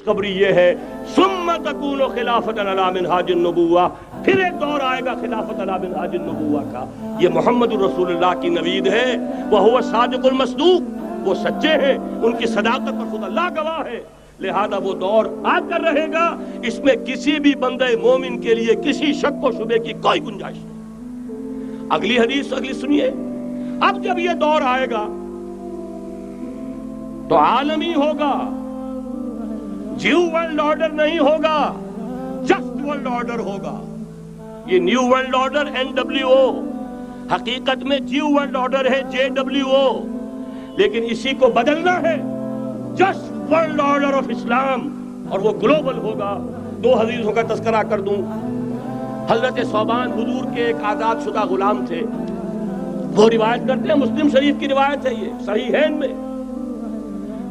خوشخبری یہ ہے ثم تکون خلافۃ علی منہاج النبوہ، پھر ایک دور آئے گا خلافت علی منہاج النبوہ کا۔ یہ محمد الرسول اللہ کی نوید ہے، وہو صادق المصدوق، وہ سچے ہیں، ان کی صداقت پر خود اللہ گواہ ہے، لہذا وہ دور آ کر رہے گا، اس میں کسی بھی بندے مومن کے لیے کسی شک و شبے کی کوئی گنجائش نہیں۔ اگلی حدیث اگلی سنیے، اب جب یہ دور آئے گا تو عالمی ہوگا، جیو ورلڈ آرڈر نہیں ہوگا، جسٹ ورلڈ آرڈر ہوگا۔ یہ نیو ورلڈ آرڈر NWO، حقیقت میں جیو ورلڈ آرڈر ہے JWO، لیکن اسی کو بدلنا ہے جسٹ ورلڈ آرڈر آف اسلام، اور وہ گلوبل ہوگا۔ دو حدیثوں کا تذکرہ کر دوں۔ حضرت ثوبان حضور کے ایک آزاد شدہ غلام تھے، وہ روایت کرتے ہیں، مسلم شریف کی روایت ہے، یہ صحیحین میں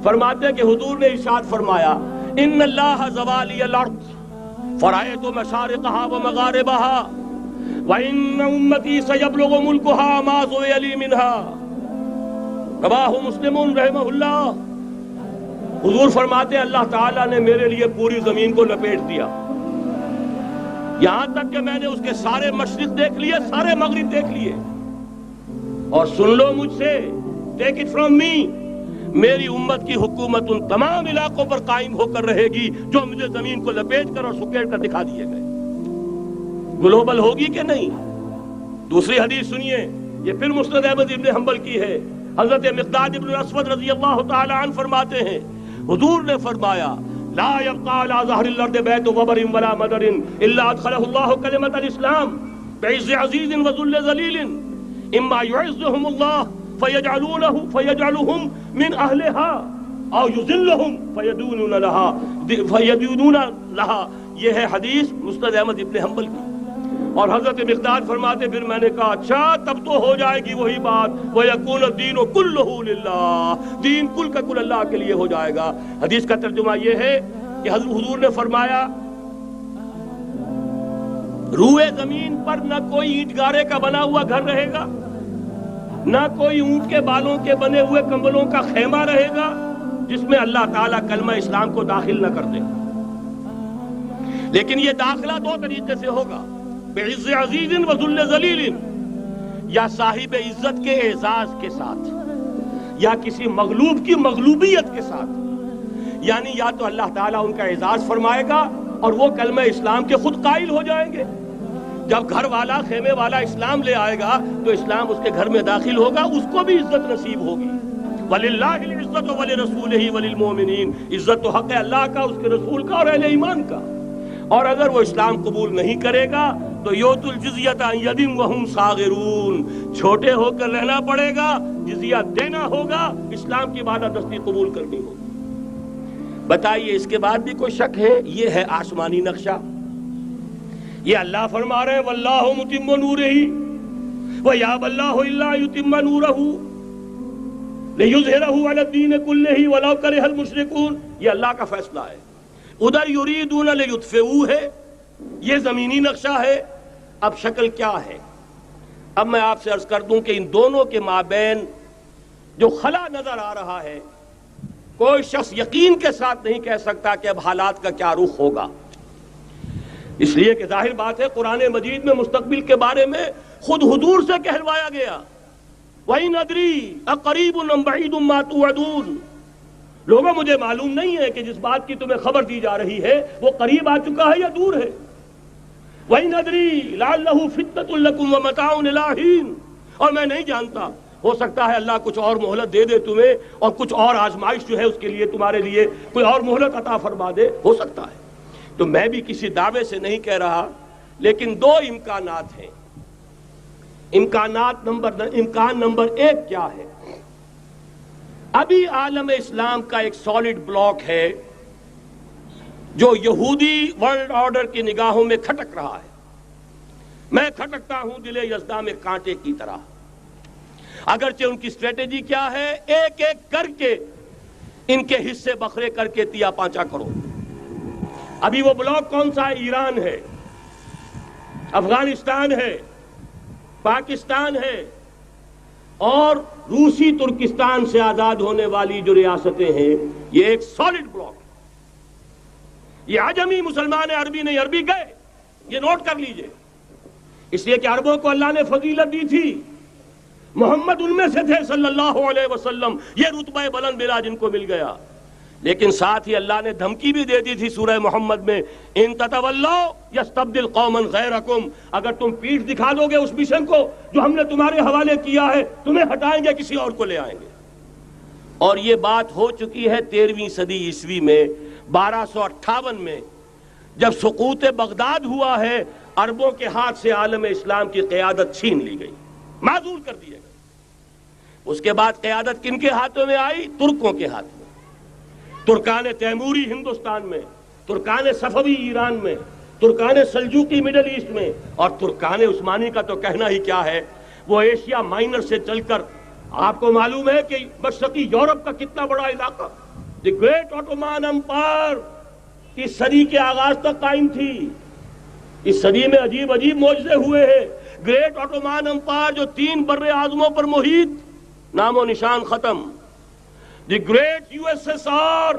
فرماتے ہیں کہ حضور نے ارشاد فرمایا ان اللہ زوالی الارض فرأیت مشارقها ومغاربها وان امتی سیبلغ ملکها ما زوی لی منها، رواہ مسلم رحمہ اللہ۔ حضور فرماتے ہیں اللہ تعالیٰ نے میرے لیے پوری زمین کو لپیٹ دیا، یہاں تک کہ میں نے اس کے سارے مشرق دیکھ لیے، سارے مغرب دیکھ لیے، اور سن لو مجھ سے، ٹیک اٹ فرام می، میری امت کی حکومت ان تمام علاقوں پر قائم ہو کر رہے گی جو مجھے زمین کو لپیٹ کر اور سکیڑ کر دکھا دیے گئے۔ گلوبل ہوگی کہ نہیں؟ دوسری حدیث سنیے، یہ پھر مسند احمد ابن حنبل کی ہے۔ حضرت مقداد ابن الاسود رضی اللہ تعالی عنہ فرماتے ہیں حضور نے فرمایا لا يبقى على ظهر الارض بيت وبر ولا مدر الا ادخله الله كلمة الاسلام بعز عزيز وذل ذليل اما يعزهم الله فيجعلهم من اهلها او يذلهم فيدونون لها۔ یہ ہے حدیث مسند احمد ابن حنبل کی۔ اور حضرت مقداد فرماتے پھر میں نے کہا اچھا تب تو ہو جائے گی وہی بات وَيَكُونَ الدِّينُ كُلُّهُ لِلَّهِ، دین کل کا کل اللہ کے لیے ہو جائے گا۔ حدیث کا ترجمہ یہ ہے کہ حضور نے فرمایا روئے زمین پر نہ کوئی اینٹ گارے کا بنا ہوا گھر رہے گا، نہ کوئی اونٹ کے بالوں کے بنے ہوئے کمبلوں کا خیمہ رہے گا جس میں اللہ تعالیٰ کلمہ اسلام کو داخل نہ کر دے۔ لیکن یہ داخلہ دو طریقے سے ہوگا، بعز عزیز و ذل ذلیل، یا صاحب عزت کے اعزاز کے ساتھ یا کسی مغلوب کی مغلوبیت کے ساتھ، یعنی یا تو اللہ تعالیٰ ان کا اعزاز فرمائے گا اور وہ کلمہ اسلام کے خود قائل ہو جائیں گے۔ جب گھر والا خیمے والا اسلام لے آئے گا تو اسلام اس کے گھر میں داخل ہوگا، اس کو بھی عزت نصیب ہوگی۔ وَلِلَّهِ الْعِزَّةُ وَلِرَسُولِهِ وَلِلْمُؤْمِنِينَ، عزت و حق ہے اللہ کا، اس کے رسول کا اور اہل ایمان کا۔ اور اگر وہ اسلام قبول نہیں کرے گا تو یؤتُ الْجِزْیَةَ عَنْ یَدٍ وَهُمْ صَاغِرُونَ، چھوٹے ہو کر رہنا پڑے گا، جزیہ دینا ہوگا، اسلام کی بالادستی قبول کرنی ہوگی۔ بتائیے اس کے بعد بھی کوئی شک ہے؟ یہ ہے آسمانی نقشہ۔ یہ اللہ فرما رہے ہیں واللہ متم نورہ ویابی اللہ الا یتم نورہ لیظہرہ علی الدین کلہ ولو کرہ المشرکون، یہ اللہ کا فیصلہ ہے۔ ادھر یریدون لیطفئوا ہے، یہ زمینی نقشہ ہے۔ اب شکل کیا ہے؟ اب میں آپ سے عرض کر دوں کہ ان دونوں کے مابین جو خلا نظر آ رہا ہے، کوئی شخص یقین کے ساتھ نہیں کہہ سکتا کہ اب حالات کا کیا رخ ہوگا، اس لیے کہ ظاہر بات ہے قرآن مجید میں مستقبل کے بارے میں خود حضور سے کہلوایا گیا وَإِنْ أَدْرِي أَقَرِيبٌ أَمْ بَعِيدٌ مَا تُوعَدُونَ، لوگوں مجھے معلوم نہیں ہے کہ جس بات کی تمہیں خبر دی جا رہی ہے وہ قریب آ چکا ہے یا دور ہے۔ وَإِنْ أَدْرِي لَعَلَّهُ فِتْنَةٌ لَكُمْ وَمَتَاعٌ إِلَىٰ حِينٍ، اور میں نہیں جانتا، ہو سکتا ہے اللہ کچھ اور مہلت دے دے تمہیں اور کچھ اور آزمائش جو ہے اس کے لیے تمہارے لیے کوئی اور مہلت عطا فرما دے، ہو سکتا ہے۔ تو میں بھی کسی دعوے سے نہیں کہہ رہا، لیکن دو امکانات ہیں۔ امکان نمبر ایک کیا ہے؟ ابھی عالم اسلام کا ایک سالڈ بلاک ہے جو یہودی ورلڈ آرڈر کی نگاہوں میں کھٹک رہا ہے۔ میں کھٹکتا ہوں دل یزداں میں کانٹے کی طرح۔ اگرچہ ان کی اسٹریٹجی کیا ہے؟ ایک ایک کر کے ان کے حصے بکھرے کر کے تیا پانچا کرو۔ ابھی وہ بلاک کون سا ہے؟ ایران ہے، افغانستان ہے، پاکستان ہے اور روسی ترکستان سے آزاد ہونے والی جو ریاستیں ہیں، یہ ایک سالڈ بلاک ہے۔ یہ عجمی مسلمان عربی نہیں، عربی گئے، یہ نوٹ کر لیجئے، اس لیے کہ عربوں کو اللہ نے فضیلت دی تھی، محمد ان میں سے تھے صلی اللہ علیہ وسلم، یہ رتبہ بلند ملا جن کو مل گیا۔ لیکن ساتھ ہی اللہ نے دھمکی بھی دے دی تھی سورہ محمد میں، ان تتولوا یستبدل قوما غیرکم، اگر تم پیٹھ دکھا دو گے اس مشن کو جو ہم نے تمہارے حوالے کیا ہے، تمہیں ہٹائیں گے، کسی اور کو لے آئیں گے۔ اور یہ بات ہو چکی ہے 13ویں صدی عیسوی میں، 1258 میں جب سقوط بغداد ہوا ہے، عربوں کے ہاتھ سے عالم اسلام کی قیادت چھین لی گئی، معزول کر دیا گیا۔ اس کے بعد قیادت کن کے ہاتھوں میں آئی؟ ترکوں کے ہاتھ میں، ترکان تیموری ہندوستان میں، ترکان صفوی ایران میں، ترکان سلجوقی مڈل ایسٹ میں، اور ترکان عثمانی کا تو کہنا ہی کیا ہے، وہ ایشیا مائنر سے چل کر آپ کو معلوم ہے کہ مشرقی یورپ کا کتنا بڑا علاقہ، دی گریٹ آٹومان امپائر اس صدی کے آغاز تک قائم تھی۔ اس صدی میں عجیب عجیب معجزے ہوئے ہیں۔ گریٹ آٹومان امپائر جو 3 بر اعظموں پر محیط، نام و نشان ختم۔ The great U S S R,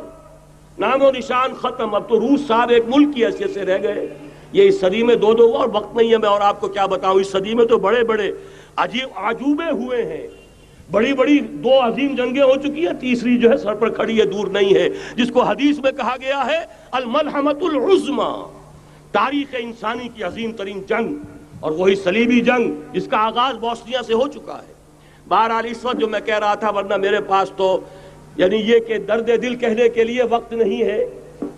نام و نشان ختم۔ اب تو روس صاحب ایک ملک کی حیثیت سے رہ گئے۔ یہ اس صدی میں 2 اور وقت نہیں ہے میں اور آپ کو کیا بتاؤں، اس صدی میں تو بڑے بڑے عجیب عجوبے ہوئے ہیں، بڑی بڑی 2 عظیم جنگیں ہو چکی ہیں، تیسری جو ہے سر پر کھڑی ہے، دور نہیں ہے، جس کو حدیث میں کہا گیا ہے الملحمۃ العظمی، تاریخ انسانی کی عظیم ترین جنگ، اور وہی صلیبی جنگ جس کا آغاز بوسنیا سے ہو چکا ہے۔ بہرحال اس وقت جو میں کہہ رہا تھا، ورنہ میرے پاس تو یعنی یہ کہ درد دل کہنے کے لیے وقت نہیں ہے،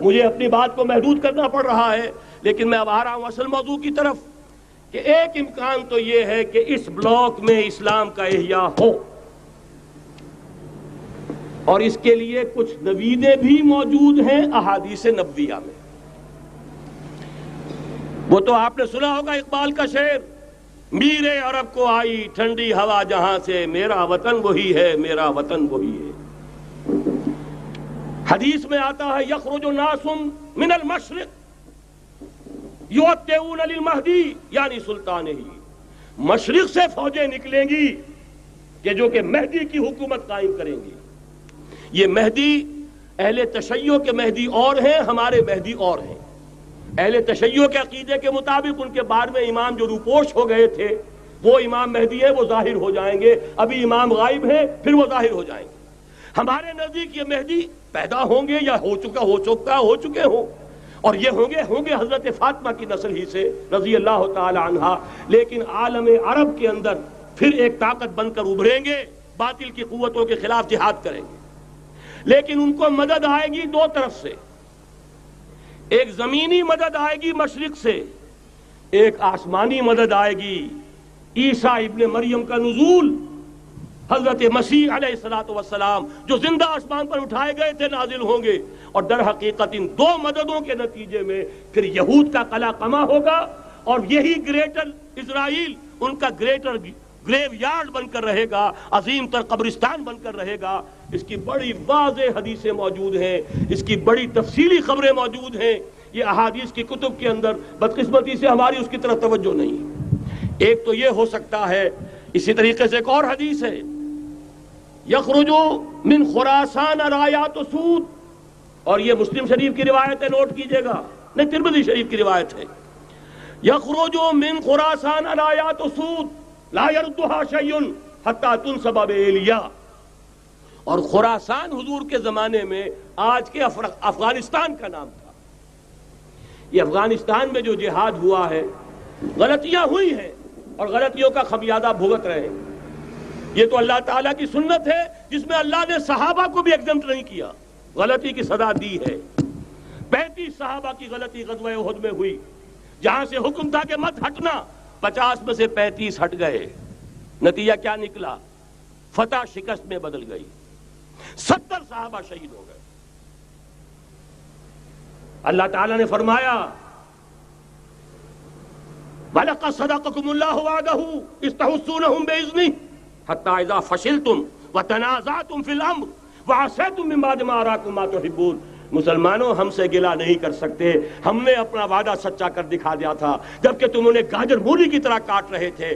مجھے اپنی بات کو محدود کرنا پڑ رہا ہے، لیکن میں اب آ رہا ہوں اصل موضوع کی طرف، کہ ایک امکان تو یہ ہے کہ اس بلاک میں اسلام کا احیاء ہو، اور اس کے لیے کچھ نویدیں بھی موجود ہیں احادیث نبویہ میں۔ وہ تو آپ نے سنا ہوگا اقبال کا شعر، میرے عرب کو آئی ٹھنڈی ہوا جہاں سے، میرا وطن وہی ہے، میرا وطن وہی ہے۔ حدیث میں آتا ہے یخرج ناس من المشرق یؤتون للمہدی یعنی سلطانہ، مشرق سے فوجیں نکلیں گی کہ جو کہ مہدی کی حکومت قائم کریں گی۔ یہ مہدی اہل تشیع کے مہدی اور ہیں، ہمارے مہدی اور ہیں۔ اہل تشیع کے عقیدے کے مطابق ان کے بعد میں امام جو روپوش ہو گئے تھے وہ امام مہدی ہے، وہ ظاہر ہو جائیں گے، ابھی امام غائب ہیں، پھر وہ ظاہر ہو جائیں گے۔ ہمارے نزدیک یہ مہدی پیدا ہوں گے یا ہو چکے ہوں، اور یہ ہوں گے حضرت فاطمہ کی نسل ہی سے رضی اللہ تعالی عنہا، لیکن عالم عرب کے اندر پھر ایک طاقت بن کر ابھریں گے، باطل کی قوتوں کے خلاف جہاد کریں گے، لیکن ان کو مدد آئے گی 2 طرف سے، ایک زمینی مدد آئے گی مشرق سے، ایک آسمانی مدد آئے گی، عیسیٰ ابن مریم کا نزول، حضرت مسیح علیہ السلام جو زندہ آسمان پر اٹھائے گئے تھے نازل ہوں گے، اور در حقیقت ان 2 مددوں کے نتیجے میں پھر یہود کا قلع قمع ہوگا، اور یہی گریٹر اسرائیل ان کا گریٹر گریو یارڈ بن کر رہے گا، عظیم تر قبرستان بن کر رہے گا۔ اس کی بڑی واضح حدیثیں موجود ہیں، اس کی بڑی تفصیلی خبریں موجود ہیں، یہ احادیث کی کتب کے اندر، بدقسمتی سے ہماری اس کی طرف توجہ نہیں۔ ایک تو یہ ہو سکتا ہے، اسی طریقے سے ایک اور حدیث ہے، یخرج من خراسان رایات سود، اور یہ مسلم شریف کی روایت ہے، نوٹ کیجئے گا، نہیں ترمذی شریف کی روایت ہے، یخرج من خراسان رایات سود لا یردها شیء حتی تنصب بایلیا، اور خراسان حضور کے زمانے میں آج کے افغانستان کا نام تھا۔ یہ افغانستان میں جو جہاد ہوا ہے، غلطیاں ہوئی ہیں اور غلطیوں کا خمیازہ بھگت رہے ہیں، یہ تو اللہ تعالیٰ کی سنت ہے جس میں اللہ نے صحابہ کو بھی ایگزمپٹ نہیں کیا، غلطی کی سزا دی ہے۔ 35 صحابہ کی غلطی غزوہ احد میں ہوئی، جہاں سے حکم تھا کہ مت ہٹنا، 50 میں سے 35 ہٹ گئے، نتیجہ کیا نکلا؟ فتح شکست میں بدل گئی، 70 صحابہ شہید ہو گئے۔ اللہ تعالیٰ نے فرمایا وَلَقَدْ صَدَقَكُمُ اللَّهُ وَعْدَهُ إِذْ تَحُسُّونَهُم بِإِذْنِهِ حَتَّىٰ إِذَا فَشِلْتُمْ وَتَنَازَعْتُمْ فِي الْأَمْرِ وَعَصَيْتُمْ مِن بَعْدِ مَا أَرَاكُم مَّا تُحِبُّونَ۔ مسلمانوں ہم سے گلہ نہیں کر سکتے، ہم نے اپنا وعدہ سچا کر دکھا دیا تھا، جبکہ تم انہیں گاجر مولی کی طرح کاٹ رہے تھے۔